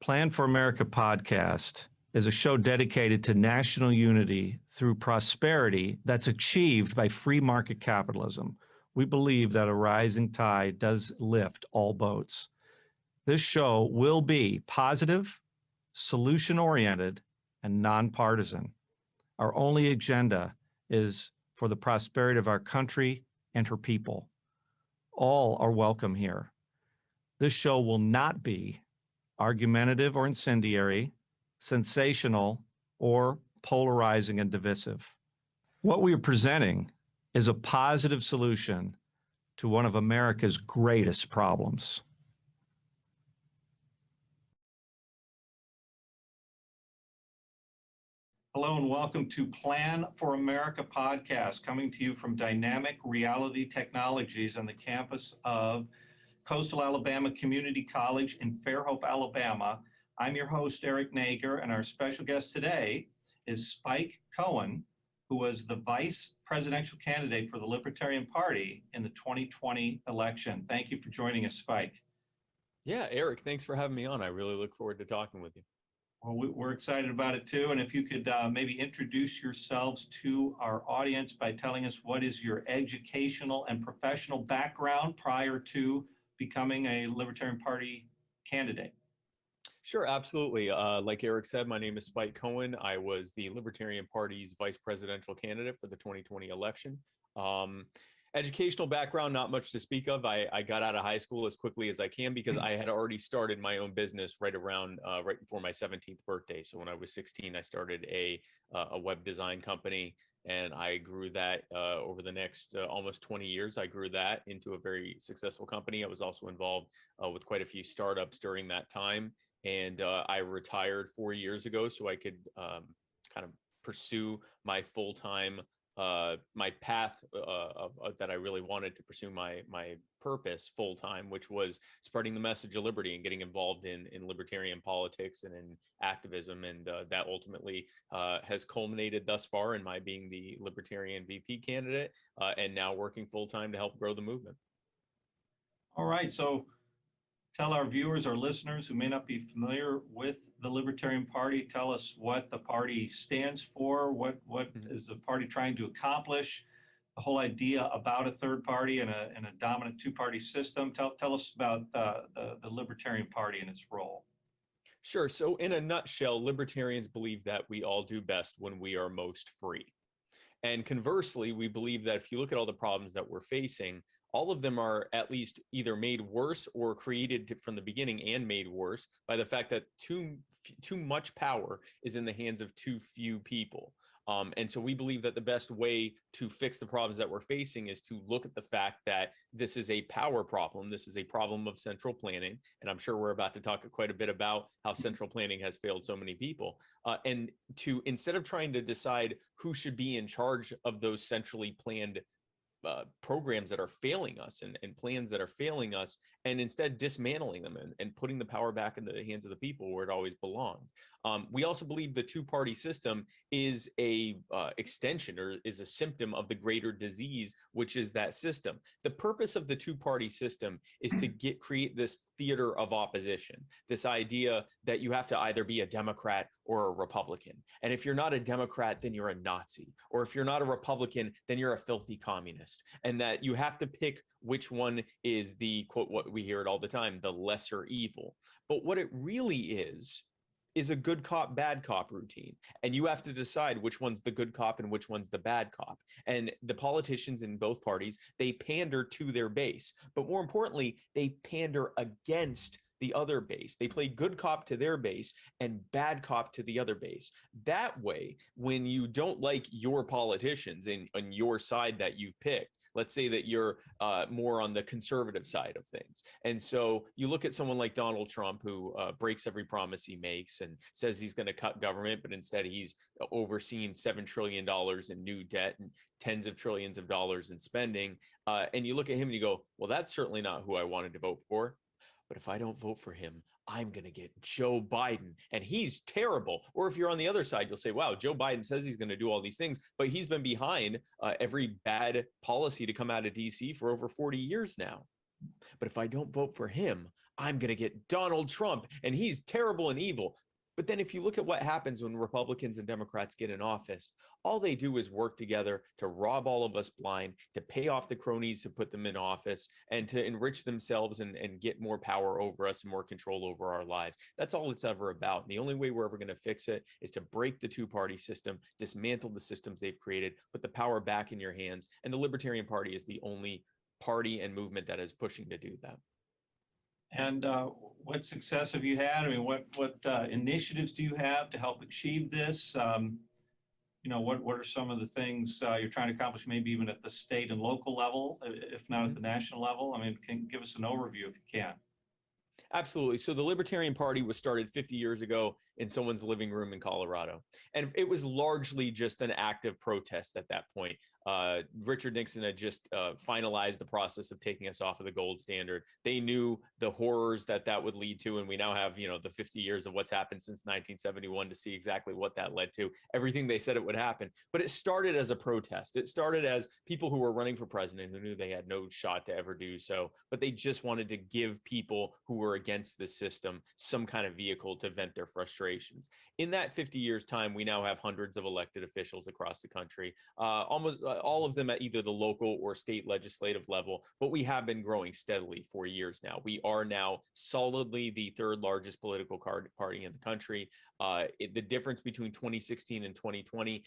Plan for America podcast is a show dedicated to national unity through prosperity that's achieved by free market capitalism. We believe that a rising tide does lift all boats. This show will be positive, solution-oriented, and nonpartisan. Our only agenda is for the prosperity of our country and her people. All are welcome here. This show will not be argumentative or incendiary, sensational, or polarizing and divisive. What we are presenting is a positive solution to one of America's greatest problems. Hello and welcome to Plan for America podcast, coming to you from Dynamic Reality Technologies on the campus of Coastal Alabama Community College in Fairhope, Alabama. I'm your host, Eric Nager, and our special guest today is Spike Cohen, who was the vice presidential candidate for the Libertarian Party in the 2020 election. Thank you for joining us, Spike. Yeah, Eric, thanks for having me on. I really look forward to talking with you. Well, we're excited about it too. And if you could maybe introduce yourselves to our audience by telling us what is your educational and professional background prior to becoming a Libertarian Party candidate. Sure, absolutely. Like Eric said, my name is Spike Cohen. I was the Libertarian Party's vice presidential candidate for the 2020 election. Educational background, not much to speak of. I got out of high school as quickly as I can because I had already started my own business right before my 17th birthday. So when I was 16, I started a web design company, and I grew that over the next almost 20 years. I grew that into a very successful company. I was also involved with quite a few startups during that time. And I retired 4 years ago so I could kind of pursue my full-time my path that I really wanted to pursue my purpose full time, which was spreading the message of liberty and getting involved in libertarian politics and in activism. And that ultimately has culminated thus far in my being the Libertarian VP candidate and now working full time to help grow the movement. All right. So tell our viewers, our listeners who may not be familiar with the Libertarian Party, tell us what the party stands for, what is the party trying to accomplish, the whole idea about a third party and a dominant two-party system. Tell us about the Libertarian Party and its role. Sure. So in a nutshell, libertarians believe that we all do best when we are most free. And conversely, we believe that if you look at all the problems that we're facing, all of them are at least either made worse or created from the beginning and made worse by the fact that too much power is in the hands of too few people. And so we believe that the best way to fix the problems that we're facing is to look at the fact that this is a power problem. This is a problem of central planning. And I'm sure we're about to talk quite a bit about how central planning has failed so many people. And to, instead of trying to decide who should be in charge of those centrally planned programs that are failing us and plans that are failing us, and instead dismantling them and putting the power back in the hands of the people where it always belonged. We also believe the two-party system is a extension or is a symptom of the greater disease, which is that system. The purpose of the two-party system is to create this theater of opposition, this idea that you have to either be a Democrat or a Republican. And if you're not a Democrat, then you're a Nazi. Or if you're not a Republican, then you're a filthy communist. And that you have to pick which one is the, quote, what we hear it all the time, the lesser evil. But what it really is a good cop, bad cop routine. And you have to decide which one's the good cop and which one's the bad cop. And the politicians in both parties, they pander to their base. But more importantly, they pander against the other base. They play good cop to their base and bad cop to the other base. That way, when you don't like your politicians on your side that you've picked, let's say that you're more on the conservative side of things. And so you look at someone like Donald Trump, who breaks every promise he makes and says he's going to cut government, but instead he's overseeing $7 trillion in new debt and tens of trillions of dollars in spending. And you look at him and you go, well, that's certainly not who I wanted to vote for. But if I don't vote for him, I'm going to get Joe Biden, and he's terrible. Or if you're on the other side, you'll say, wow, Joe Biden says he's going to do all these things, but he's been behind every bad policy to come out of DC for over 40 years now. But if I don't vote for him, I'm going to get Donald Trump and he's terrible and evil. But then if you look at what happens when Republicans and Democrats get in office, all they do is work together to rob all of us blind, to pay off the cronies to put them in office, and to enrich themselves and get more power over us and more control over our lives. That's all it's ever about. And the only way we're ever going to fix it is to break the two-party system, dismantle the systems they've created, put the power back in your hands. And the Libertarian Party is the only party and movement that is pushing to do that. And what success have you had? I mean, what initiatives do you have to help achieve this? What are some of the things you're trying to accomplish, maybe even at the state and local level, if not at the national level? I mean, can give us an overview if you can. Absolutely. So the Libertarian Party was started 50 years ago in someone's living room in Colorado. And it was largely just an active protest at that point. Richard Nixon had just finalized the process of taking us off of the gold standard. They knew the horrors that would lead to, and we now have, the 50 years of what's happened since 1971 to see exactly what that led to, everything they said it would happen. But it started as a protest. It started as people who were running for president who knew they had no shot to ever do so, but they just wanted to give people who were against the system some kind of vehicle to vent their frustrations. In that 50 years time, we now have hundreds of elected officials across the country, almost all of them at either the local or state legislative level, but we have been growing steadily for years now. We are now solidly the third largest political party in the country. The difference between 2016 and 2020,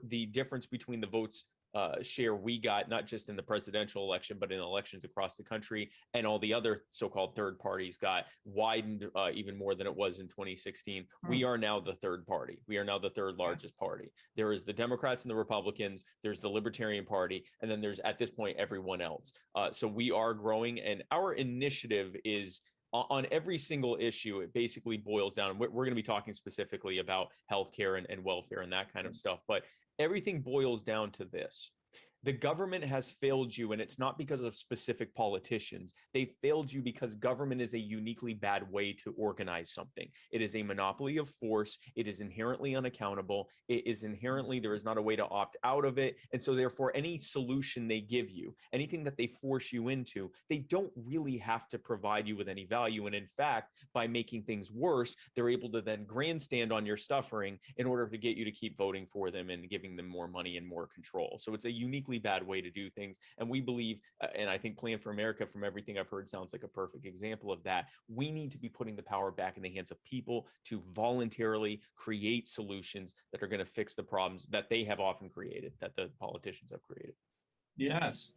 the difference between the votes share we got, not just in the presidential election, but in elections across the country, and all the other so-called third parties got widened even more than it was in 2016. We are now the third party. We are now the third largest party. There is the Democrats and the Republicans, there's the Libertarian Party, and then there's, at this point, everyone else. So we are growing, and our initiative is on every single issue. It basically boils down, and we're going to be talking specifically about healthcare and welfare and that kind of stuff, but everything boils down to this. The government has failed you, and it's not because of specific politicians. They failed you because government is a uniquely bad way to organize something. It is a monopoly of force. It is inherently unaccountable. It is inherently, there is not a way to opt out of it. And so therefore, any solution they give you, anything that they force you into, they don't really have to provide you with any value. And in fact, by making things worse, they're able to then grandstand on your suffering in order to get you to keep voting for them and giving them more money and more control. So it's a uniquely bad way to do things. And we believe, and I think Plan for America, from everything I've heard, sounds like a perfect example of that. We need to be putting the power back in the hands of people to voluntarily create solutions that are going to fix the problems that they have often created, that the politicians have created. Yes.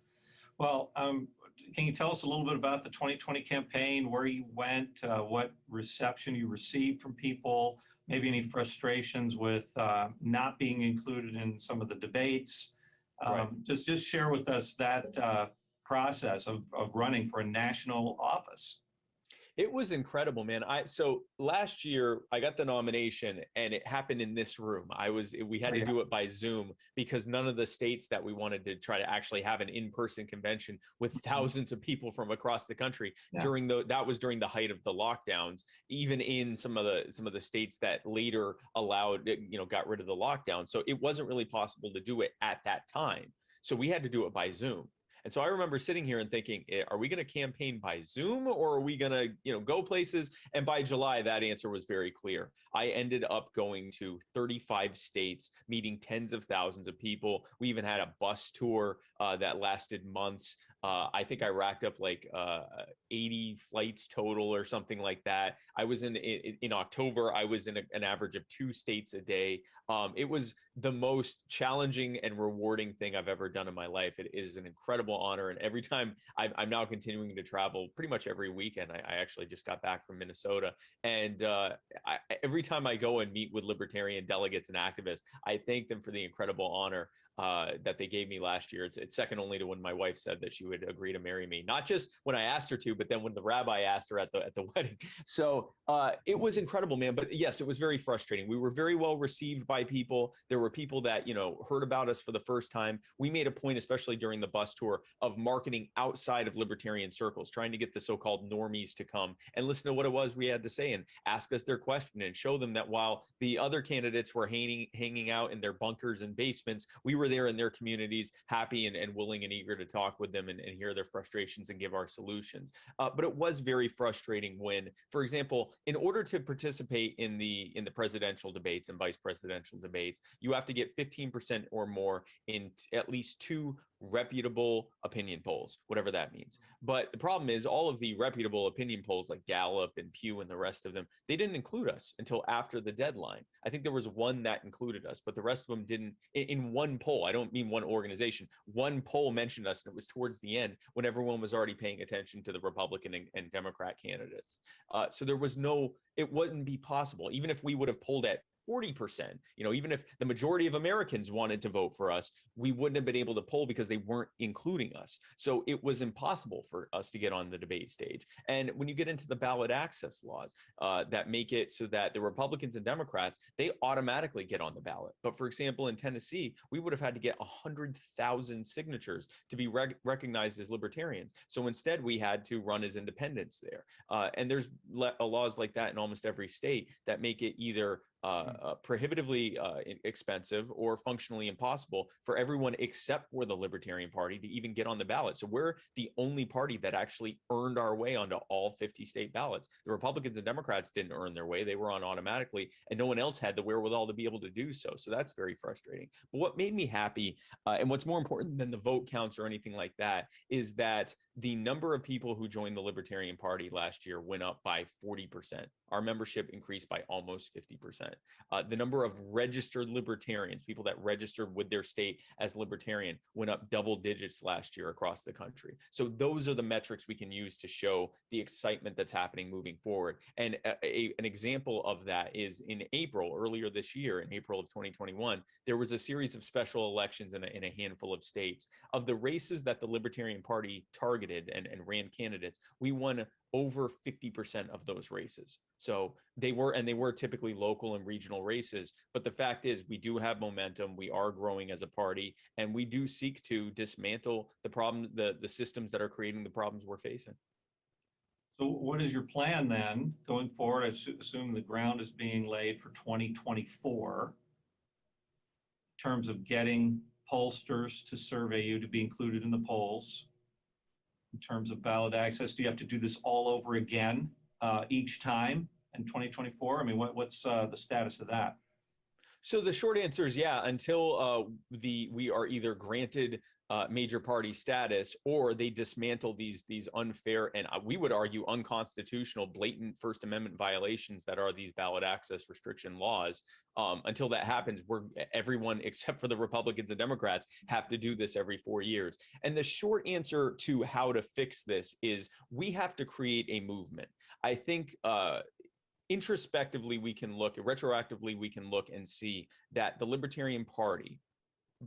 Well, can you tell us a little bit about the 2020 campaign, where you went, what reception you received from people, maybe any frustrations with not being included in some of the debates? Right. Just share with us that process of running for a national office. It was incredible, man. So last year I got the nomination and it happened in this room. We had to do it by Zoom because none of the states that we wanted to try to actually have an in-person convention with thousands of people from across the country that was during the height of the lockdowns, even in some of the states that later allowed, got rid of the lockdown. So it wasn't really possible to do it at that time. So we had to do it by Zoom. And so I remember sitting here and thinking, are we going to campaign by Zoom, or are we going to, go places? And by July, that answer was very clear. I ended up going to 35 states, meeting tens of thousands of people. We even had a bus tour that lasted months. I think I racked up like 80 flights total or something like that. I was in October, I was in an average of 2 states a day. It was the most challenging and rewarding thing I've ever done in my life. It is an incredible honor. And every time I'm now continuing to travel pretty much every weekend. I actually just got back from Minnesota. And every time I go and meet with libertarian delegates and activists, I thank them for the incredible honor that they gave me last year. It's second only to when my wife said that she would agree to marry me, not just when I asked her to, but then when the rabbi asked her at the wedding. So it was incredible, man. But yes, it was very frustrating. We were very well received by people. There were people that, heard about us for the first time. We made a point, especially during the bus tour, of marketing outside of libertarian circles, trying to get the so-called normies to come and listen to what it was we had to say and ask us their question and show them that while the other candidates were hanging out in their bunkers and basements, we were there in their communities, happy and willing and eager to talk with them and hear their frustrations and give our solutions. But it was very frustrating when, for example, in order to participate in the presidential debates and vice presidential debates, you have to get 15% or more in at least two reputable opinion polls, whatever that means. But the problem is all of the reputable opinion polls like Gallup and Pew and the rest of them, they didn't include us until after the deadline. I think there was one that included us, but the rest of them didn't. In one poll, I don't mean one organization, one poll mentioned us, and it was towards the end when everyone was already paying attention to the Republican and Democrat candidates. So there was no, it wouldn't be possible, even if we would have polled at 40%, even if the majority of Americans wanted to vote for us, we wouldn't have been able to poll because they weren't including us. So it was impossible for us to get on the debate stage. And when you get into the ballot access laws that make it so that the Republicans and Democrats, they automatically get on the ballot. But for example, in Tennessee, we would have had to get 100,000 signatures to be recognized as libertarians. So instead, we had to run as independents there. And there's laws like that in almost every state that make it either prohibitively expensive or functionally impossible for everyone except for the Libertarian Party to even get on the ballot. So we're the only party that actually earned our way onto all 50 state ballots. The Republicans and Democrats didn't earn their way. They were on automatically, and no one else had the wherewithal to be able to do so. So that's very frustrating. But what made me happy, and what's more important than the vote counts or anything like that, is that the number of people who joined the Libertarian Party last year went up by 40%. Our membership increased by almost 50%. The number of registered libertarians, people that registered with their state as libertarian, went up double digits last year across the country. So those are the metrics we can use to show the excitement that's happening moving forward. And an example of that is in April, earlier this year, in April of 2021, there was a series of special elections in a handful of states. Of the races that the Libertarian Party targeted and ran candidates, we won over 50% of those races. So they were typically local and regional races. But the fact is, we do have momentum. We are growing as a party, and we do seek to dismantle the problem, the systems that are creating the problems we're facing. So what is your plan then going forward? I assume the ground is being laid for 2024 in terms of getting pollsters to survey you to be included in the polls. In terms of ballot access, do you have to do this all over again each time in 2024? I mean, what's the status of that? So the short answer is yeah, until we are either granted major party status or they dismantle these unfair and we would argue unconstitutional, blatant First Amendment violations that are these ballot access restriction laws. Until that happens, everyone except for the Republicans and Democrats have to do this every 4 years. And the short answer to how to fix this is we have to create a movement. I think introspectively, retroactively, we can look and see that the Libertarian Party,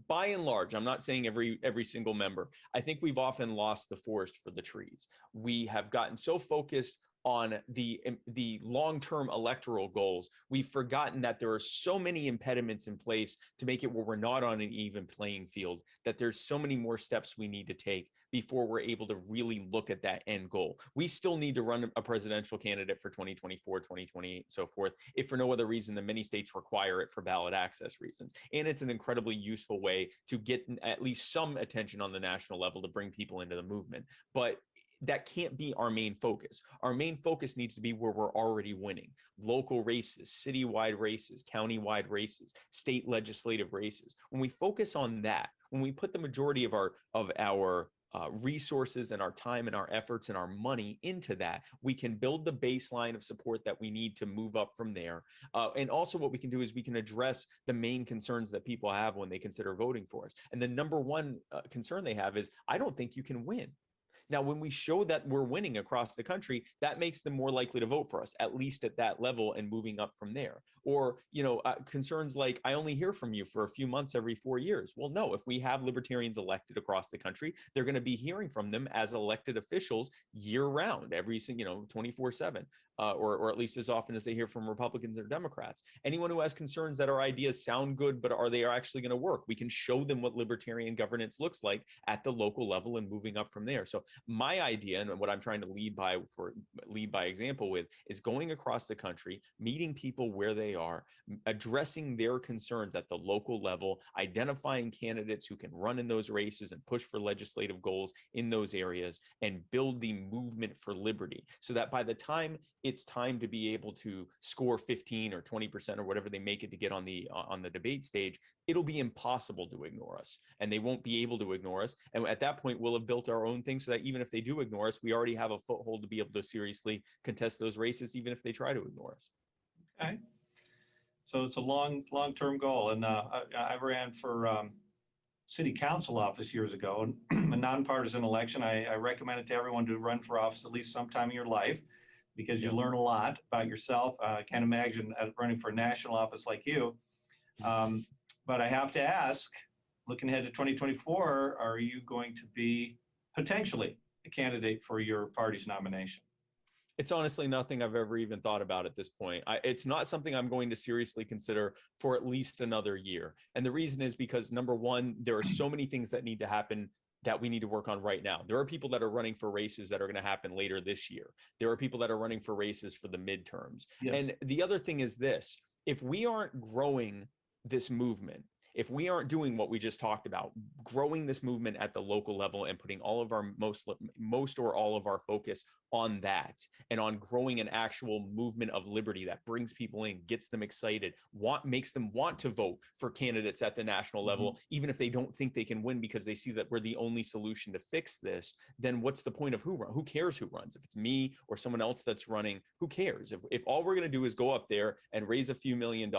by and large, I'm not saying every single member, I think we've often lost the forest for the trees. We have gotten so focused on the long-term electoral goals, we've forgotten that there are so many impediments in place to make it where we're not on an even playing field, that there's so many more steps we need to take before we're able to really look at that end goal. We still need to run a presidential candidate for 2024, 2028, and so forth, if for no other reason than many states require it for ballot access reasons. And it's an incredibly useful way to get at least some attention on the national level to bring people into the movement. But that can't be our main focus. Our main focus needs to be where we're already winning. Local races, citywide races, countywide races, state legislative races. When we focus on that, when we put the majority of our resources and our time and our efforts and our money into that, we can build the baseline of support that we need to move up from there. And also what we can do is we can address the main concerns that people have when they consider voting for us. And the number one concern they have is, I don't think you can win. Now, when we show that we're winning across the country, that makes them more likely to vote for us, at least at that level and moving up from there. Or, concerns like, I only hear from you for a few months every 4 years. Well, no, if we have libertarians elected across the country, they're going to be hearing from them as elected officials year round, every 24/7, or at least as often as they hear from Republicans or Democrats. Anyone who has concerns that our ideas sound good, but are they actually going to work? We can show them what libertarian governance looks like at the local level and moving up from there. So My idea, and what I'm trying to lead by example with, is going across the country, meeting people where they are, addressing their concerns at the local level, identifying candidates who can run in those races and push for legislative goals in those areas, and build the movement for liberty, so that by the time it's time to be able to score 15 or 20% or whatever they make it to get on the debate stage, it'll be impossible to ignore us, and they won't be able to ignore us. And at that point, we'll have built our own thing, so that even if they do ignore us, we already have a foothold to be able to seriously contest those races, even if they try to ignore us. Okay. So it's a long-term goal. And I ran for city council office years ago, and a nonpartisan election. I recommend it to everyone to run for office at least sometime in your life, because you learn a lot about yourself. I can't imagine running for a national office like you. But I have to ask, looking ahead to 2024, are you going to be potentially a candidate for your party's nomination? It's honestly nothing I've ever even thought about at this point. It's not something I'm going to seriously consider for at least another year. And the reason is because, number one, there are so many things that need to happen that we need to work on right now. There are people that are running for races that are going to happen later this year. There are people that are running for races for the midterms. Yes. And the other thing is this: if we aren't growing this movement, if we aren't doing what we just talked about, growing this movement at the local level and putting all of our most or all of our focus on that, and on growing an actual movement of liberty that brings people in, gets them excited, makes them want to vote for candidates at the national level, even if they don't think they can win because they see that we're the only solution to fix this, then what's the point of who cares who runs? If it's me or someone else that's running, who cares? If all we're going to do is go up there and raise a few $1 million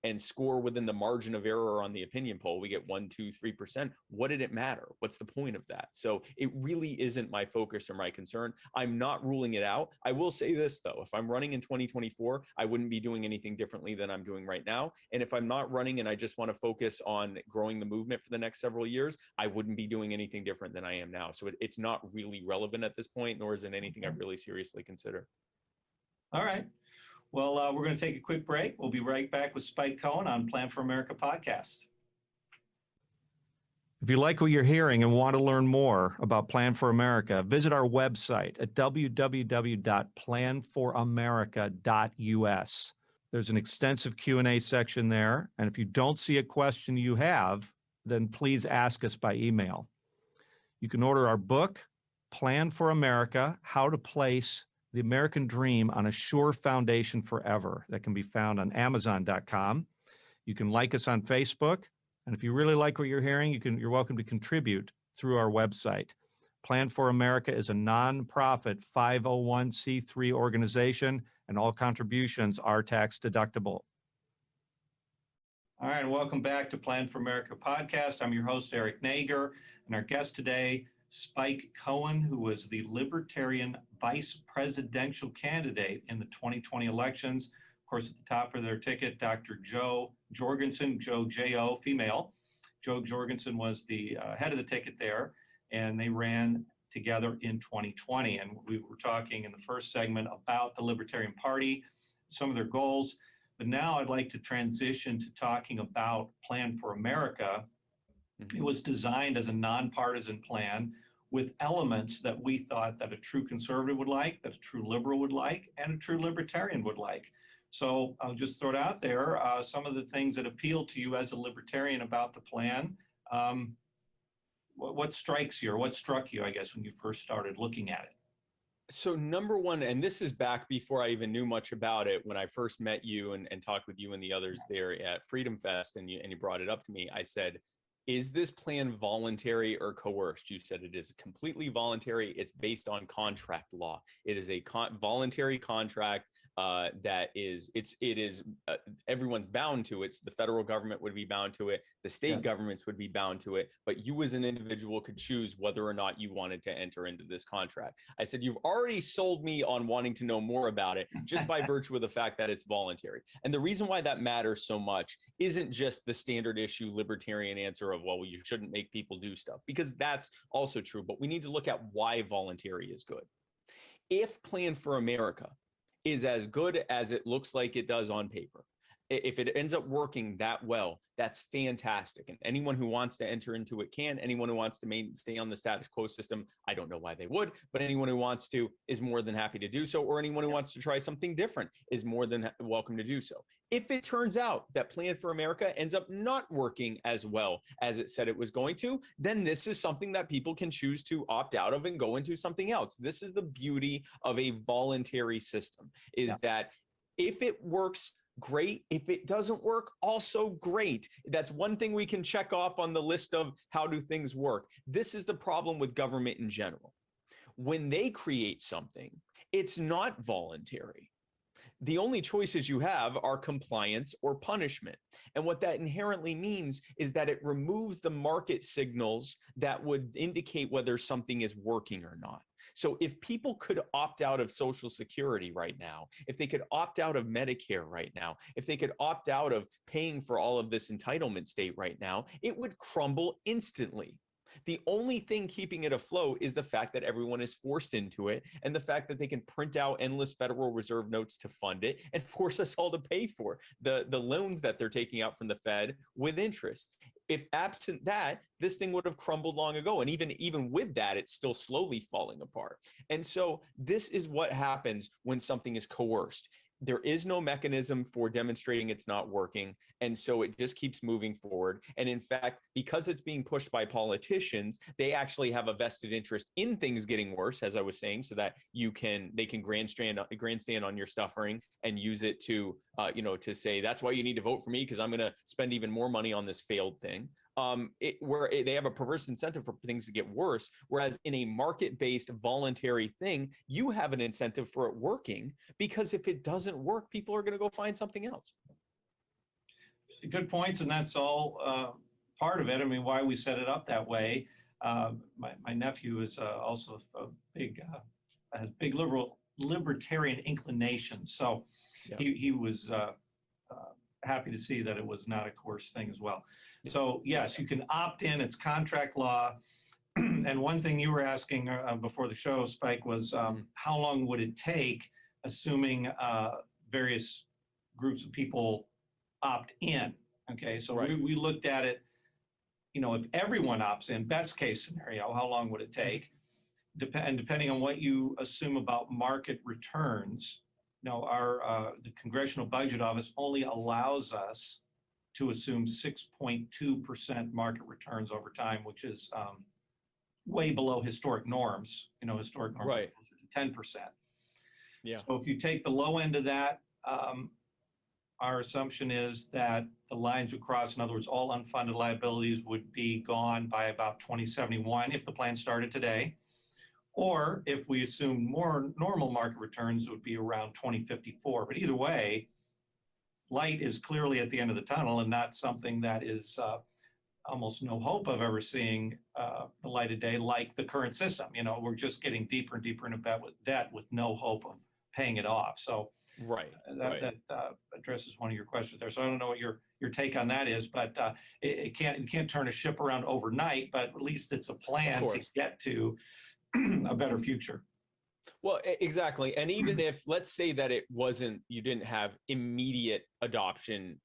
and score within the margin of error on the opinion poll, we get 1, 2, 3%. What did it matter? What's the point of that? So it really isn't my focus or my concern. I'm not ruling it out. I will say this though: if I'm running in 2024, I wouldn't be doing anything differently than I'm doing right now. And if I'm not running and I just want to focus on growing the movement for the next several years, I wouldn't be doing anything different than I am now. So it's not really relevant at this point, nor is it anything I really seriously consider. All right. Well, we're going to take a quick break. We'll be right back with Spike Cohen on Plan for America podcast. If you like what you're hearing and want to learn more about Plan for America, visit our website at www.planforamerica.us. There's an extensive Q&A section there, and if you don't see a question you have, then please ask us by email. You can order our book, Plan for America: How to Place the American Dream on a Sure Foundation Forever. That can be found on Amazon.com. You can like us on Facebook. And if you really like what you're hearing, you're welcome to contribute through our website. Plan for America is a nonprofit 501c3 organization, and all contributions are tax deductible. All right, welcome back to Plan for America podcast. I'm your host, Eric Nager, and our guest today, Spike Cohen, who was the Libertarian vice presidential candidate in the 2020 elections. Of course, at the top of their ticket, Dr. Jo Jorgensen, J-O, female. Jo Jorgensen was the head of the ticket there, and they ran together in 2020. And we were talking in the first segment about the Libertarian Party, some of their goals. But now I'd like to transition to talking about Plan for America. It was designed as a nonpartisan plan with elements that we thought that a true conservative would like, that a true liberal would like, and a true libertarian would like. So I'll just throw it out there, some of the things that appeal to you as a libertarian about the plan. What strikes you, or what struck you, I guess, when you first started looking at it? So number one, and this is back before I even knew much about it, when I first met you and talked with you and the others there at Freedom Fest, and you brought it up to me, I said, is this plan voluntary or coerced? You said it is completely voluntary. It's based on contract law. It is a voluntary contract that is, everyone's bound to it. The federal government would be bound to it. The state governments would be bound to it. But you as an individual could choose whether or not you wanted to enter into this contract. I said, you've already sold me on wanting to know more about it just by virtue of the fact that it's voluntary. And the reason why that matters so much isn't just the standard issue libertarian answer of, well, you shouldn't make people do stuff, because that's also true. But we need to look at why voluntary is good. If Plan for America is as good as it looks like it does on paper, if it ends up working that well, that's fantastic. And anyone who wants to enter into it can. Anyone who wants to stay on the status quo system, I don't know why they would, but anyone who wants to is more than happy to do so. Or anyone who wants to try something different is more than welcome to do so. If it turns out that Plan for America ends up not working as well as it said it was going to, then this is something that people can choose to opt out of and go into something else. This is the beauty of a voluntary system, is that if it works, great. If it doesn't work, also great. That's one thing we can check off on the list of how do things work. This is the problem with government in general. When they create something, it's not voluntary. The only choices you have are compliance or punishment. And what that inherently means is that it removes the market signals that would indicate whether something is working or not. So if people could opt out of Social Security right now, if they could opt out of Medicare right now, if they could opt out of paying for all of this entitlement state right now, it would crumble instantly. The only thing keeping it afloat is the fact that everyone is forced into it, and the fact that they can print out endless Federal Reserve notes to fund it and force us all to pay for the loans that they're taking out from the Fed with interest. If absent that, this thing would have crumbled long ago. And even with that, it's still slowly falling apart. And so this is what happens when something is coerced. There is no mechanism for demonstrating it's not working. And so it just keeps moving forward. And in fact, because it's being pushed by politicians, they actually have a vested interest in things getting worse, as I was saying, so that they can grandstand on your suffering and use it to, to say, that's why you need to vote for me, because I'm going to spend even more money on this failed thing. They have a perverse incentive for things to get worse, whereas in a market-based voluntary thing, you have an incentive for it working, because if it doesn't work, people are going to go find something else. Good points, and that's all part of it. I mean, why we set it up that way. My nephew is also has big libertarian inclinations, so he was happy to see that it was not a coerced thing as well. So yes, you can opt in. It's contract law. And one thing you were asking before the show, Spike, was how long would it take, assuming various groups of people opt in? Okay, so we looked at it, if everyone opts in, best case scenario, how long would it take? Depending on what you assume about market returns, the Congressional Budget Office only allows us to assume 6.2% market returns over time, which is way below historic norms. Historic norms are closer to 10%. Yeah. So if you take the low end of that, our assumption is that the lines would cross. In other words, all unfunded liabilities would be gone by about 2071 if the plan started today. Or if we assume more normal market returns, it would be around 2054. But either way, light is clearly at the end of the tunnel, and not something that is almost no hope of ever seeing the light of day like the current system. We're just getting deeper and deeper into debt with no hope of paying it off. So that addresses one of your questions there. So I don't know what your take on that is, but you can't turn a ship around overnight, but at least it's a plan to get to a better future. Well, exactly. And even if, let's say that you didn't have immediate adoption,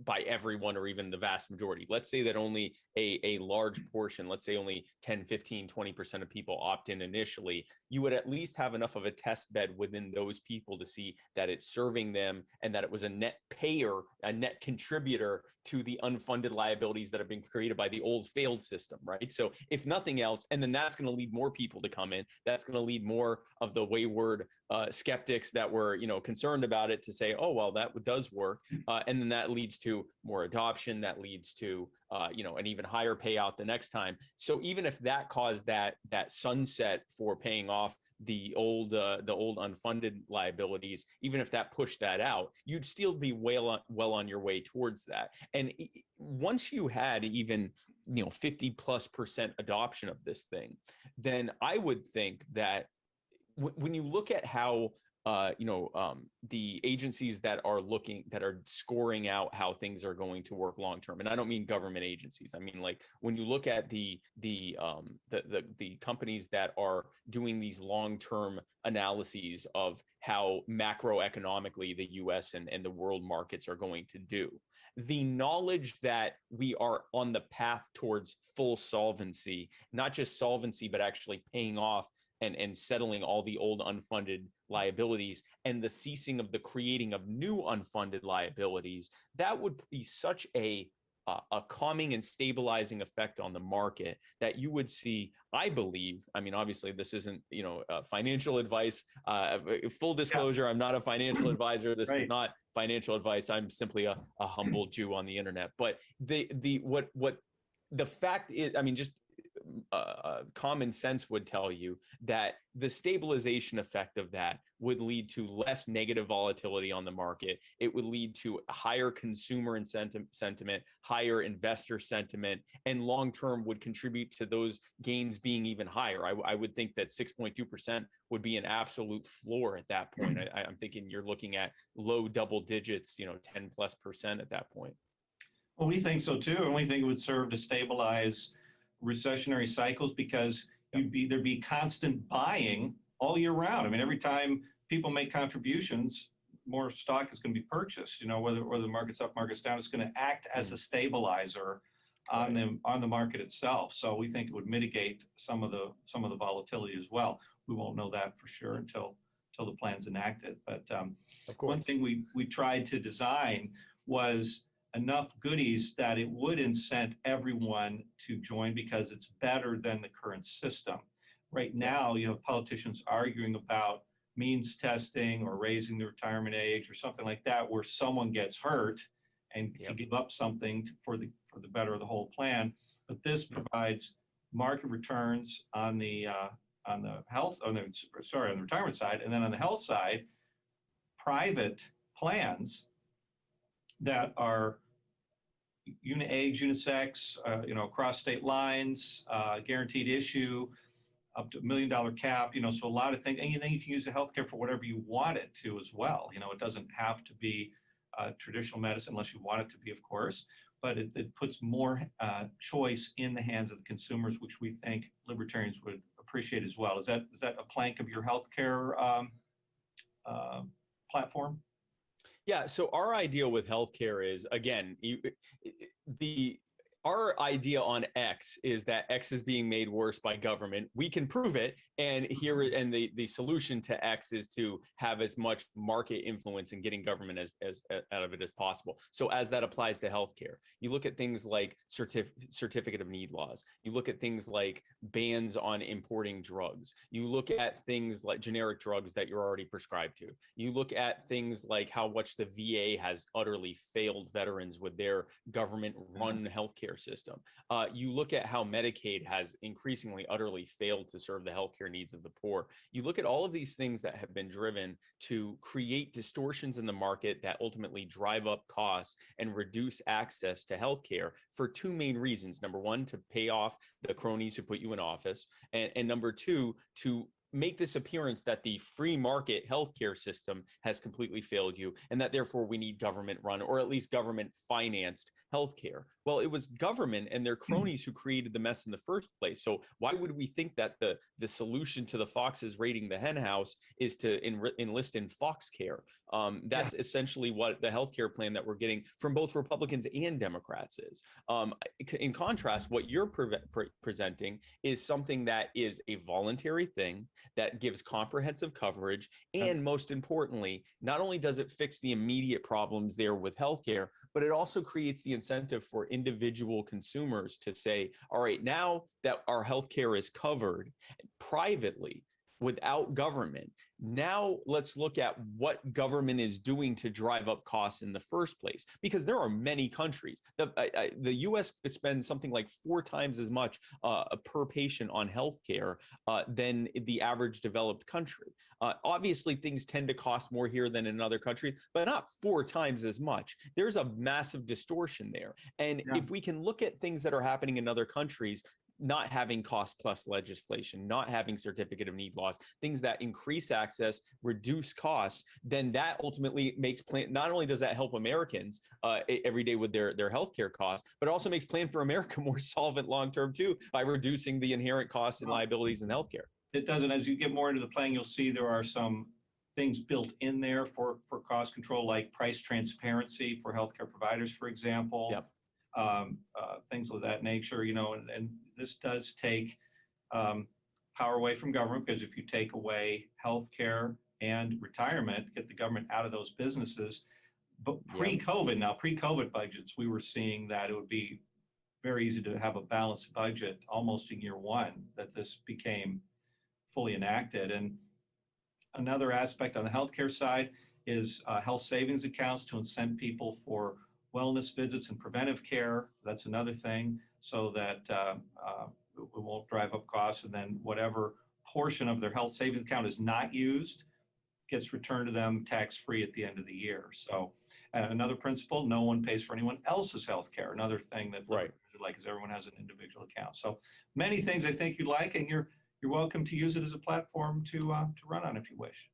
by everyone, or even the vast majority. Let's say that only a large portion, let's say only 10, 15, 20% of people opt in initially, you would at least have enough of a test bed within those people to see that it's serving them and that it was a net payer, a net contributor to the unfunded liabilities that have been created by the old failed system, right? So if nothing else, and then that's going to lead more people to come in, that's going to lead more of the wayward skeptics that were, concerned about it to say, oh, well, that does work. And then that leads to more adoption, that leads to, an even higher payout the next time. So even if that caused that sunset for paying off the old unfunded liabilities, even if that pushed that out, you'd still be well on your way towards that. And once you had even 50+% adoption of this thing, then I would think that when you look at how the agencies that are scoring out how things are going to work long term. And I don't mean government agencies. I mean, like, when you look at the companies that are doing these long term analyses of how macroeconomically the US and the world markets are going to do, the knowledge that we are on the path towards full solvency, not just solvency, but actually paying off and settling all the old unfunded liabilities, and the ceasing of the creating of new unfunded liabilities, that would be such a calming and stabilizing effect on the market that you would see, I believe. I mean, obviously, this isn't financial advice. Full disclosure, I'm not a financial advisor. This is not financial advice. I'm simply a humble Jew on the internet. But the fact is, I mean, just common sense would tell you that the stabilization effect of that would lead to less negative volatility on the market. It would lead to higher consumer sentiment, higher investor sentiment, and long-term would contribute to those gains being even higher. I would think that 6.2% would be an absolute floor at that point. I'm thinking you're looking at low double digits, 10+% at that point. Well, we think so too, and we think it would serve to stabilize recessionary cycles, because there'd be constant buying all year round. I mean, every time people make contributions, more stock is going to be purchased. Whether the market's up, market's down, it's going to act as a stabilizer on the market itself. So we think it would mitigate some of the volatility as well. We won't know that for sure until the plan's enacted. But one thing we tried to design was enough goodies that it would incent everyone to join, because it's better than the current system. Right now, you have politicians arguing about means testing or raising the retirement age or something like that, where someone gets hurt and to give up something for the better of the whole plan. But this provides market returns on the retirement side, and then on the health side, private plans that are age, unisex, across state lines, guaranteed issue, up to $1 million cap, so a lot of things. And then you can use the healthcare for whatever you want it to as well. It doesn't have to be traditional medicine unless you want it to be, of course, but it puts more choice in the hands of the consumers, which we think libertarians would appreciate as well. Is that a plank of your healthcare platform? Yeah. So our idea with healthcare is, again, our idea on X is that X is being made worse by government. We can prove it, and the solution to X is to have as much market influence and getting government as out of it as possible. So as that applies to healthcare, you look at things like certificate of need laws. You look at things like bans on importing drugs. You look at things like generic drugs that you're already prescribed to. You look at things like how much the VA has utterly failed veterans with their government-run healthcare system. You look at how Medicaid has increasingly utterly failed to serve the healthcare needs of the poor. You look at all of these things that have been driven to create distortions in the market that ultimately drive up costs and reduce access to healthcare for two main reasons. Number one, to pay off the cronies who put you in office, and number two, to make this appearance that the free market healthcare system has completely failed you, and that therefore we need government run, or at least government financed healthcare. Well, it was government and their cronies who created the mess in the first place. So why would we think that the solution to the foxes raiding the hen house is to enlist in Foxcare? That's essentially what the healthcare plan that we're getting from both Republicans and Democrats is. In contrast, what you're presenting is something that is a voluntary thing that gives comprehensive coverage. And most importantly, not only does it fix the immediate problems there with healthcare, but it also creates the incentive for individual consumers to say, all right, now that our healthcare is covered privately without government, now let's look at what government is doing to drive up costs in the first place. Because there are many countries. The U.S. spends something like 4 times as much per patient on healthcare than the average developed country. Obviously, things tend to cost more here than in other countries, but not 4 times as much. There's a massive distortion there. And if we can look at things that are happening in other countries, not having cost plus legislation, not having certificate of need laws, things that increase access, reduce costs, then that ultimately makes plan. Not only does that help Americans every day with their healthcare costs, but it also makes Plan for America more solvent long term too by reducing the inherent costs and liabilities in healthcare. It doesn't. As you get more into the plan, you'll see there are some things built in there for cost control, like price transparency for healthcare providers, for example. Yep. Things of that nature, and this does take power away from government, because if you take away healthcare and retirement, get the government out of those businesses. But pre-COVID budgets, we were seeing that it would be very easy to have a balanced budget almost in year one that this became fully enacted. And another aspect on the healthcare side is health savings accounts to incent people for wellness visits and preventive care. That's another thing, so that we won't drive up costs, and then whatever portion of their health savings account is not used gets returned to them tax-free at the end of the year. So another principle, no one pays for anyone else's health care. Another thing that right. like is everyone has an individual account. So many things I think you like, and you're welcome to use it as a platform to run on if you wish.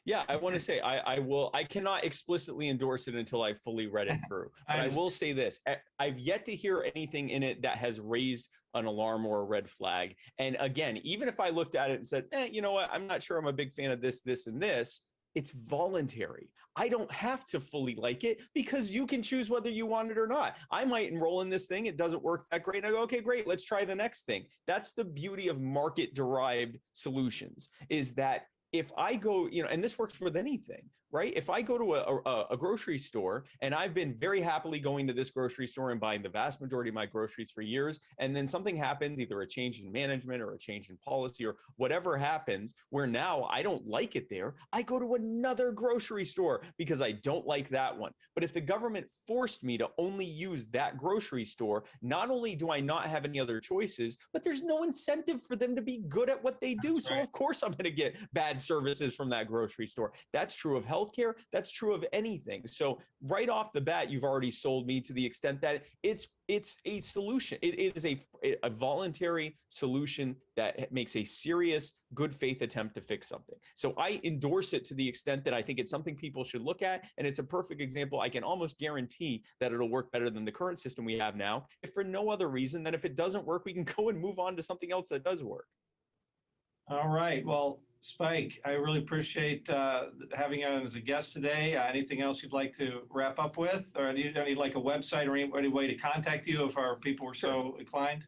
Yeah, I want to say I cannot explicitly endorse it until I fully read it through. But I will say this, I've yet to hear anything in it that has raised an alarm or a red flag. And again, even if I looked at it and said, you know what, I'm not sure I'm a big fan of this, this, and this, it's voluntary. I don't have to fully like it, because you can choose whether you want it or not. I might enroll in this thing. It doesn't work that great. And I go, okay, great. Let's try the next thing. That's the beauty of market-derived solutions, is that if I go, and this works with anything, right? If I go to a grocery store, and I've been very happily going to this grocery store and buying the vast majority of my groceries for years, and then something happens, either a change in management or a change in policy or whatever happens, where now I don't like it there, I go to another grocery store because I don't like that one. But if the government forced me to only use that grocery store, not only do I not have any other choices, but there's no incentive for them to be good at what they do. That's so right. Of course I'm going to get bad services from that grocery store. That's true of healthcare. That's true of anything. So right off the bat, you've already sold me to the extent that it's a solution. It is a voluntary solution that makes a serious, good faith attempt to fix something. So I endorse it to the extent that I think it's something people should look at. And it's a perfect example. I can almost guarantee that it'll work better than the current system we have now, if for no other reason than if it doesn't work, we can go and move on to something else that does work. All right. Well, Spike, I really appreciate having you on as a guest today. Anything else you'd like to wrap up with, or any like a website or any way to contact you if our people were so inclined?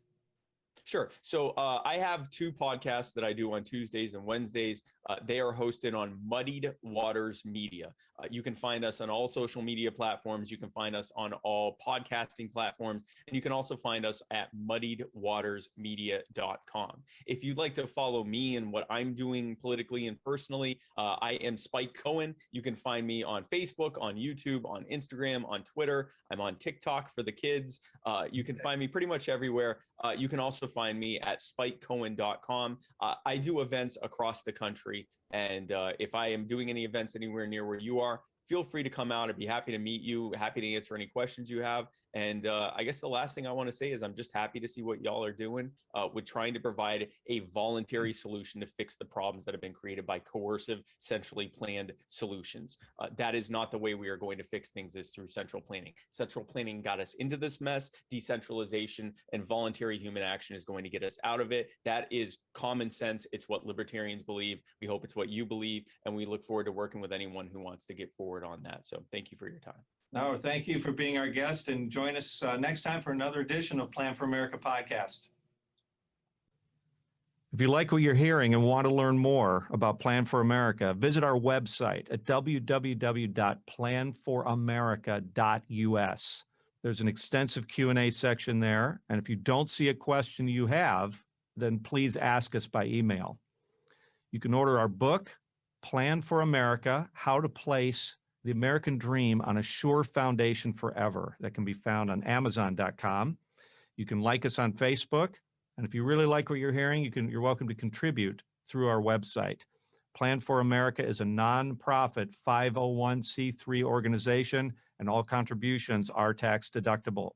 Sure. So I have two podcasts that I do on Tuesdays and Wednesdays. They are hosted on Muddied Waters Media. You can find us on all social media platforms. You can find us on all podcasting platforms. And you can also find us at muddiedwatersmedia.com. If you'd like to follow me and what I'm doing politically and personally, I am Spike Cohen. You can find me on Facebook, on YouTube, on Instagram, on Twitter. I'm on TikTok for the kids. You can find me pretty much everywhere. You can also find me at spikecohen.com. I do events across the country. And if I am doing any events anywhere near where you are, feel free to come out. I'd be happy to meet you, happy to answer any questions you have. And I guess the last thing I want to say is I'm just happy to see what y'all are doing with trying to provide a voluntary solution to fix the problems that have been created by coercive, centrally planned solutions. That is not the way we are going to fix things, is through central planning. Central planning got us into this mess. Decentralization and voluntary human action is going to get us out of it. That is common sense. It's what libertarians believe. We hope it's what you believe. And we look forward to working with anyone who wants to get forward on that. So thank you for your time. No, thank you for being our guest, and join us next time for another edition of Plan for America podcast. If you like what you're hearing and want to learn more about Plan for America, visit our website at www.planforamerica.us. There's an extensive Q&A section there, and if you don't see a question you have, then please ask us by email. You can order our book, Plan for America: How to Place the American Dream on a Sure Foundation Forever. That can be found on Amazon.com. You can like us on Facebook. And if you really like what you're hearing, you're welcome to contribute through our website. Plan for America is a nonprofit 501c3 organization, and all contributions are tax deductible.